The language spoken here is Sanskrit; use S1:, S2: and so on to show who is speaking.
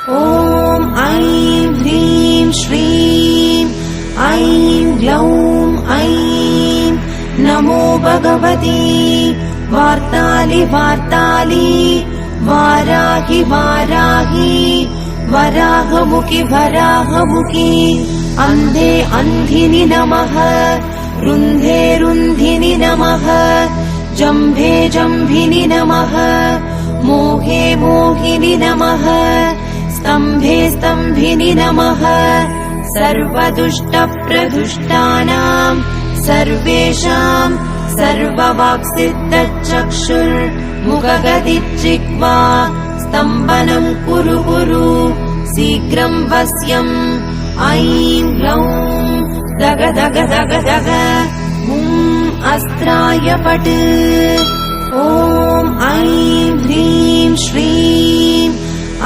S1: ॐ ऐं ह्रीं श्रीं ऐं ग्लौं ऐं नमो भगवती वार्तालि वार्तालि वाराहि वाराहि वराहमुखि वराहमुखि अन्धे अन्धिनि नमः रुन्धे रुन्धिनि नमः जम्भे जम्भिनि नमः मोहे मोहिनि नमः स्तम्भे स्तम्भिनि नमः सर्वदुष्टप्रदुष्टानां सर्वेषां सर्ववाक्सिद्धचक्षुर्मुखगतिर्जिह्वा स्तम्भनं कुरु कुरु शीघ्रं वश्यम् ऐं ग्लौं दग दग दग दग अस्त्राय पट् ॐ ऐं ह्रीं श्रीं